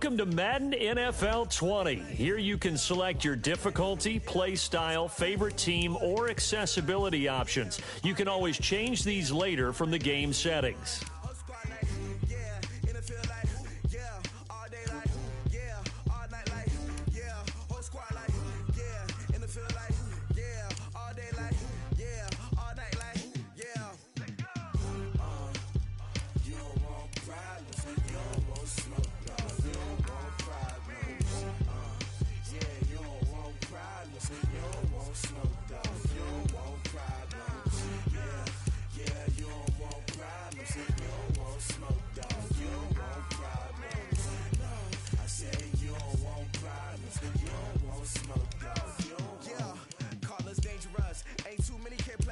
Welcome to Madden NFL 20. Here you can select your difficulty, play style, favorite team, or accessibility options. You can always change these later from the game settings.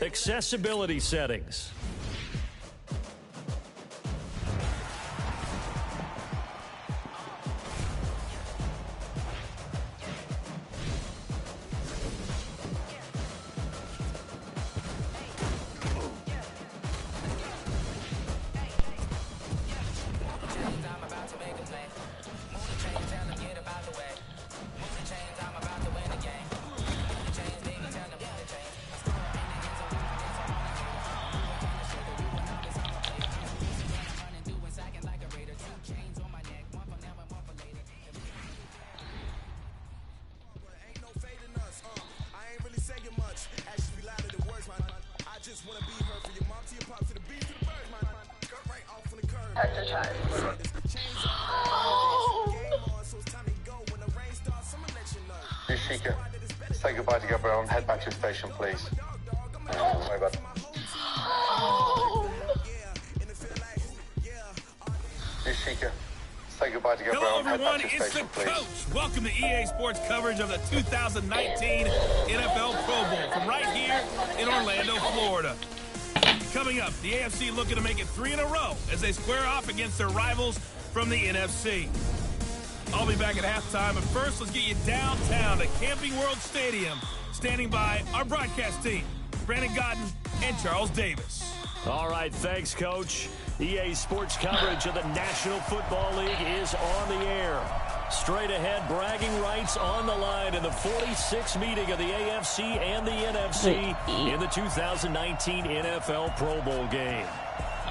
Accessibility settings. Shika, say goodbye to Gabrielle and head back to your station, please. Sorry about that. Shika, say goodbye to Gabrielle and head back to your station, please. Hello, everyone. It's the coach. Welcome to EA Sports coverage of the 2019 NFL Pro Bowl from right here in Orlando, Florida. Coming up, the AFC looking to make it 3 in a row as they square off against their rivals from the NFC. I'll be back at halftime, but first, let's get you downtown to Camping World Stadium. Standing by our broadcast team, Brandon Godden and Charles Davis. All right, thanks, Coach. EA Sports coverage of the National Football League is on the air. Straight ahead, bragging rights on the line in the 46th meeting of the AFC and the NFC in the 2019 NFL Pro Bowl game.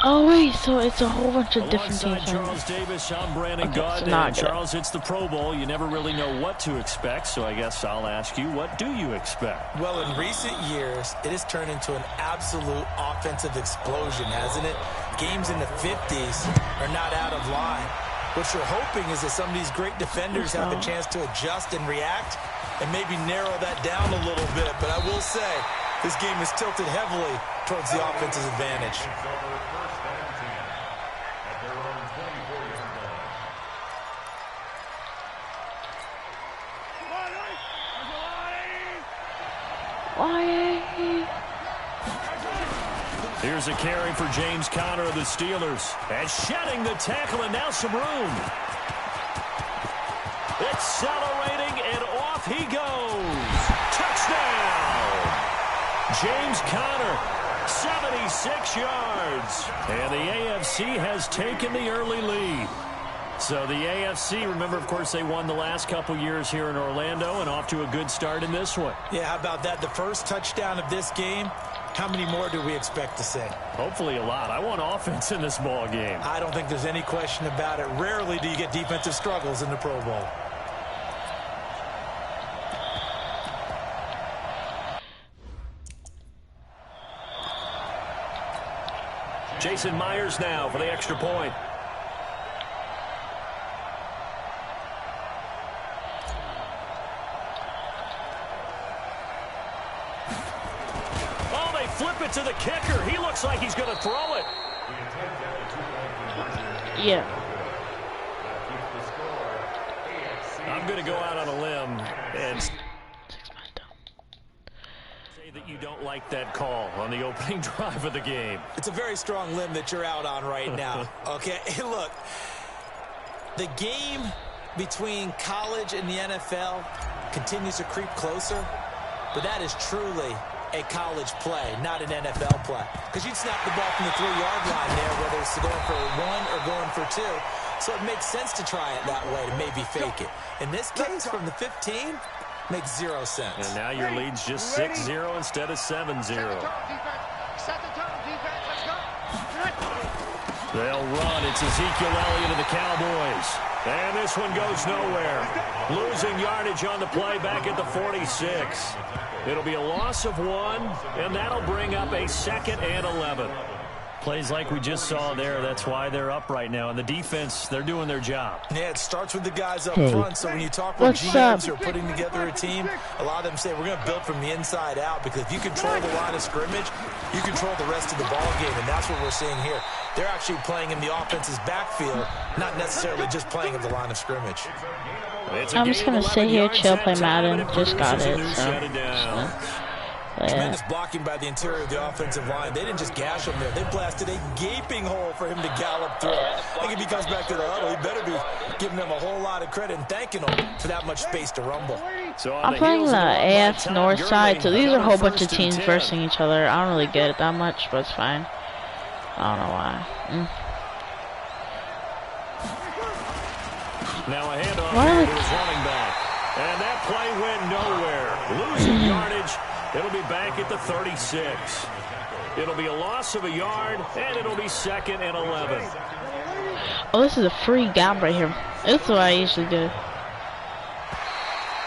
Oh wait, so it's a whole bunch of different teams. Alongside Charles Davis, I'm Brandon Godden. And Charles, it's the Pro Bowl. You never really know what to expect, so I guess I'll ask you, what do you expect? Well, in recent years, it has turned into an absolute offensive explosion, hasn't it? Games in the 50s are not out of line. What you're hoping is that some of these great defenders have a chance to adjust and react and maybe narrow that down a little bit. But I will say, this game is tilted heavily towards the offense's advantage. Here's a carry for James Conner of the Steelers. And shedding the tackle, and now some room. Accelerating, and off he goes. Touchdown! James Conner, 76 yards. And the AFC has taken the early lead. So the AFC, remember, of course, they won the last couple years here in Orlando and off to a good start in this one. Yeah, how about that? The first touchdown of this game. How many more do we expect to see? Hopefully a lot. I want offense in this ball game. I don't think there's any question about it. Rarely do you get defensive struggles in the Pro Bowl. Jason Myers now for the extra point. Flip it to the kicker. He looks like he's going to throw it. Yeah. I'm going to go out on a limb and say that you don't like that call on the opening drive of the game. It's a very strong limb that you're out on right now. Okay, hey, look, the game between college and the NFL continues to creep closer, but that is truly a college play, not an NFL play. Because you'd snap the ball from the 3-yard line there, whether it's going for 1 or going for 2. So it makes sense to try it that way to maybe fake it. In this case, from the 15, makes 0 sense. And now your lead's just 6-0 instead of 7-0. They'll run. It's Ezekiel Elliott of the Cowboys. And this one goes nowhere. Losing yardage on the play back at the 46. It'll be a loss of 1, and that'll bring up a 2nd and 11. Plays like we just saw there. That's why they're up right now. And the defense, they're doing their job. Yeah, it starts with the guys up front. So when you talk with GMs who are putting together a team, a lot of them say we're going to build from the inside out, because if you control the line of scrimmage, you control the rest of the ball game, and that's what we're seeing here. They're actually playing in the offense's backfield, not necessarily just playing at the line of scrimmage. I'm just going to sit here, chill, play Madden. Just got it, so. Tremendous blocking by the interior of the offensive line. They didn't just gash him there. They blasted a gaping hole for him to gallop through. I think if he comes back to the huddle, he better be giving them a whole lot of credit and thanking them for that much space to rumble. So I'm playing the AF North side, so these are a whole bunch of teams versing each other. I don't really get it that much, but it's fine. I don't know why. Now a handoff to his running back. And that play went nowhere. Losing yardage. It'll be back at the 36. It'll be a loss of a yard, and it'll be 2nd and 11. Oh, this is a free gap right here. This is what I usually do.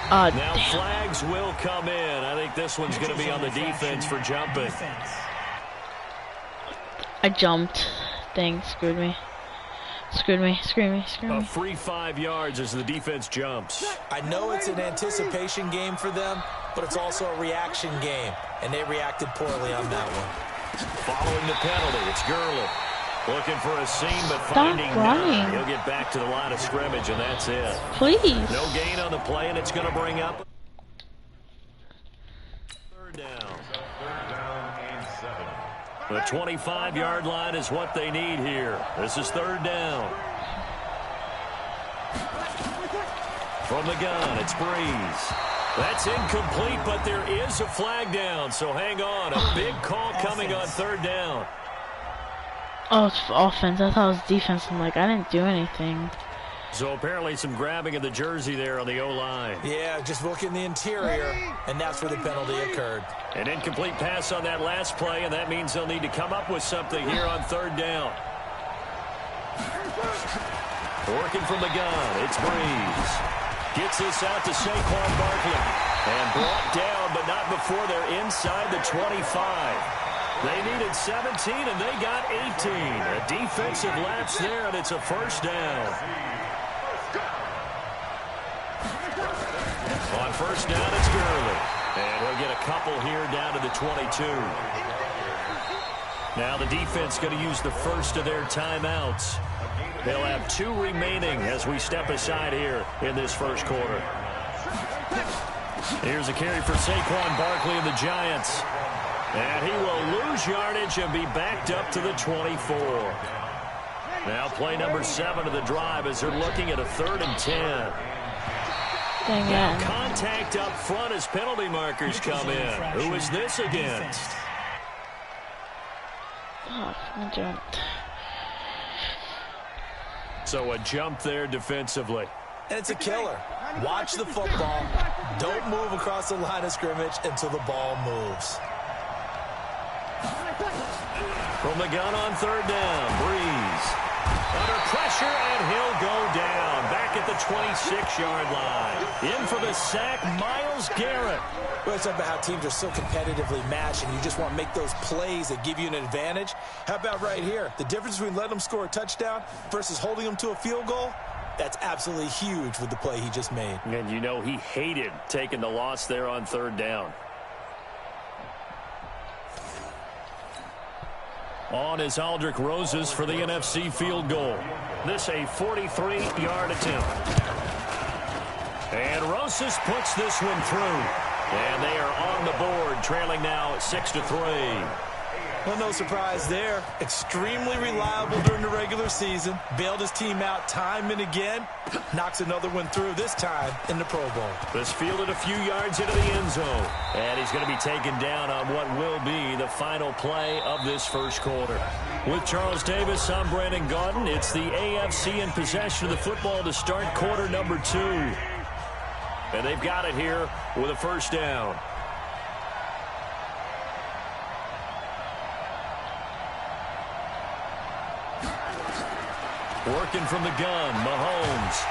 Now flags will come in. I think this one's going to be on the defense for jumping. I jumped. Dang, screwed me. A free 5 yards as the defense jumps. I know it's an anticipation game for them, but it's also a reaction game, and they reacted poorly on that one. Following the penalty, it's Gurley. Looking for a seam, but finding none. He'll get back to the line of scrimmage, and that's it. Please. No gain on the play, and it's going to bring up 3rd down. The 25-yard line is what they need here. This is 3rd down. From the gun, it's Breeze. That's incomplete, but there is a flag down, so hang on. A big call coming on 3rd down. Oh, it's offense. I thought it was defense. I'm like, I didn't do anything. So apparently some grabbing of the jersey there on the O-line. Yeah, just look in the interior, and that's where the penalty occurred. An incomplete pass on that last play, and that means they'll need to come up with something here on 3rd down. Working from the gun, it's Breeze. Gets this out to Saquon Barkley. And brought down, but not before they're inside the 25. They needed 17, and they got 18. A defensive lapse there, and it's a 1st down. On 1st down, it's Gurley. And he'll get a couple here down to the 22. Now the defense going to use the first of their timeouts. They'll have 2 remaining as we step aside here in this 1st quarter. Here's a carry for Saquon Barkley and the Giants. And he will lose yardage and be backed up to the 24. Now play number 7 of the drive as they're looking at a 3rd and 10. Now contact up front as penalty markers come in. Who is this against? Oh, I jumped. So a jump there defensively. And it's a killer. Watch the football. Don't move across the line of scrimmage until the ball moves. From the gun on 3rd down, Breeze. Under pressure, and he'll go down. Back at the 26-yard line. In for the sack, Myles Garrett. Well, it's about how teams are so competitively matched, and you just want to make those plays that give you an advantage. How about right here? The difference between letting them score a touchdown versus holding them to a field goal, that's absolutely huge with the play he just made. And you know he hated taking the loss there on 3rd down. On is Aldrick Roses for the NFC field goal. This a 43-yard attempt. And Roses puts this one through. And they are on the board, trailing now 6-3. Well, no surprise there. Extremely reliable during the regular season. Bailed his team out time and again. Knocks another one through, this time in the Pro Bowl. This fielded a few yards into the end zone. And he's going to be taken down on what will be the final play of this 1st quarter. With Charles Davis, I'm Brandon Gaudin. It's the AFC in possession of the football to start quarter number 2. And they've got it here with a first down. Working from the gun, Mahomes.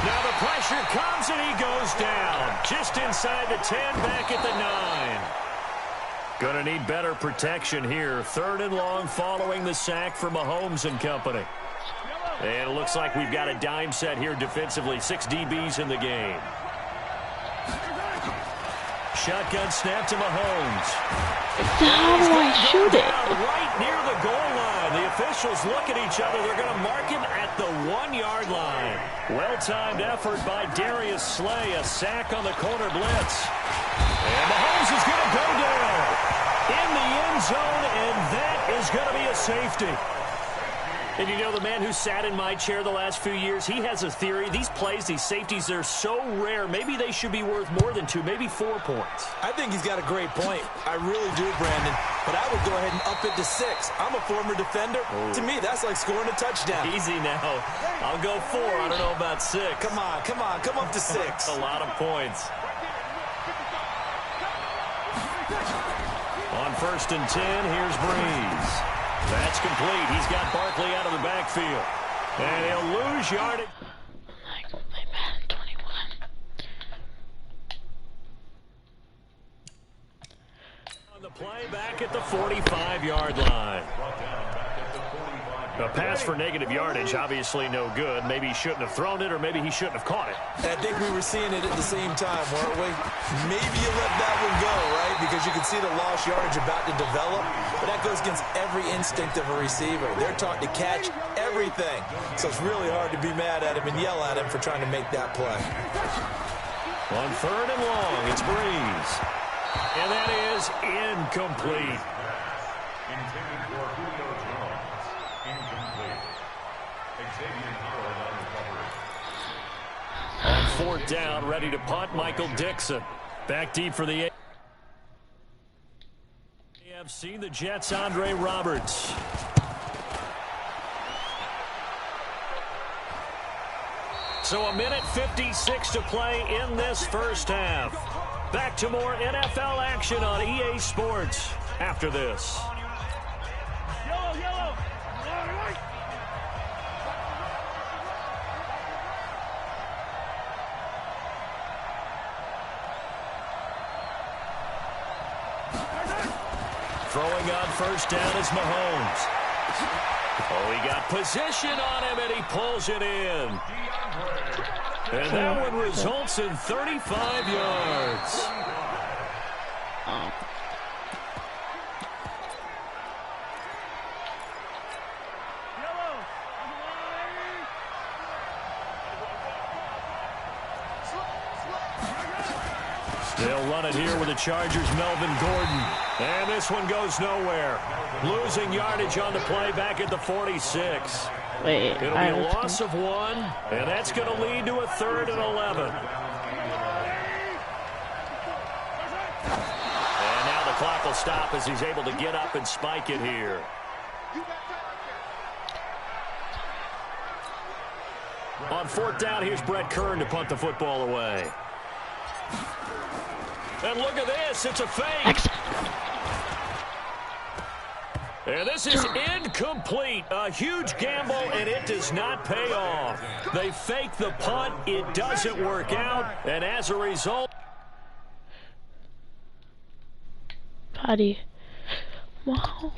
Now the pressure comes and he goes down. Just inside the 10, back at the 9. Gonna need better protection here. 3rd and long following the sack for Mahomes and company. And it looks like we've got a dime set here defensively. 6 DBs in the game. Shotgun snap to Mahomes. How do I shoot it? Right near the goal line. The officials look at each other. They're going to mark him at the 1-yard line. Well-timed effort by Darius Slay. A sack on the corner blitz. And Mahomes is going to go down in the end zone, and that is going to be a safety. And you know, the man who sat in my chair the last few years, he has a theory. These plays, these safeties, they're so rare. Maybe they should be worth more than 2, maybe 4 points. I think he's got a great point. I really do, Brandon. But I would go ahead and up it to 6. I'm a former defender. Ooh. To me, that's like scoring a touchdown. Easy now. I'll go 4. I don't know about 6. Come on. Come up to 6. A lot of points. On 1st and 10, here's Breeze. That's complete. He's got Barkley out of the backfield. And he'll lose yardage. I can play Madden 21. On the play back at the 45-yard line. A pass for negative yardage, obviously no good. Maybe he shouldn't have thrown it, or maybe he shouldn't have caught it. I think we were seeing it at the same time, weren't we? Maybe you let that one go, right? Because you can see the lost yardage about to develop. But that goes against every instinct of a receiver. They're taught to catch everything. So it's really hard to be mad at him and yell at him for trying to make that play. On 3rd and long, it's Breeze. And that is incomplete. On 4th down, ready to punt, Michael Dixon. Back deep for the AFC, the Jets, Andre Roberts. So 1:56 to play in this first half. Back to more NFL action on EA Sports after this. Yellow. Throwing on 1st down is Mahomes. Oh, he got position on him, and he pulls it in. And that one results in 35 yards. They'll run it here with the Chargers' Melvin Gordon. And this one goes nowhere. Losing yardage on the play back at the 46. Wait, it'll be a loss of 1, and that's going to lead to a 3rd and 11. And now the clock will stop as he's able to get up and spike it here. On 4th down, here's Brett Kern to punt the football away. And look at this, it's a fake. And this is incomplete. A huge gamble, and it does not pay off. They fake the punt. It doesn't work out. And as a result... Patty. Wow.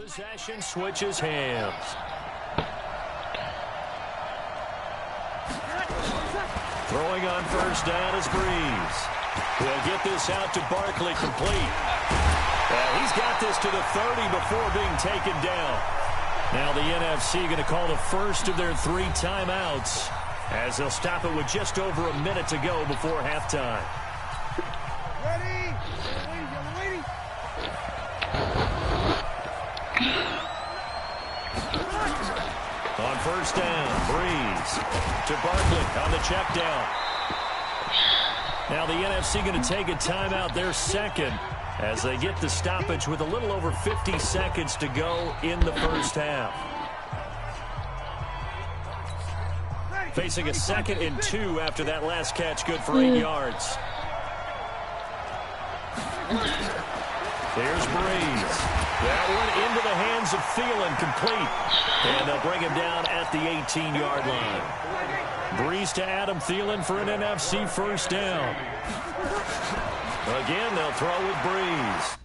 Possession switches hands. Throwing on first down is Breeze. He'll get this out to Barkley, complete. He's got this to the 30 before being taken down. Now the NFC going to call the first of their 3 timeouts as they'll stop it with just over a minute to go before halftime. Ready? Waiting. On first down, Breeze to Barkley on the check down. Now the NFC going to take a timeout, their second, as they get the stoppage with a little over 50 seconds to go in the first half. Facing a 2nd and 2 after that last catch, good for 8 yards. There's Breeze. That one into the hands of Thielen, complete. And they'll bring him down at the 18-yard line. Breeze to Adam Thielen for an NFC first down. Again, they'll throw with Breeze.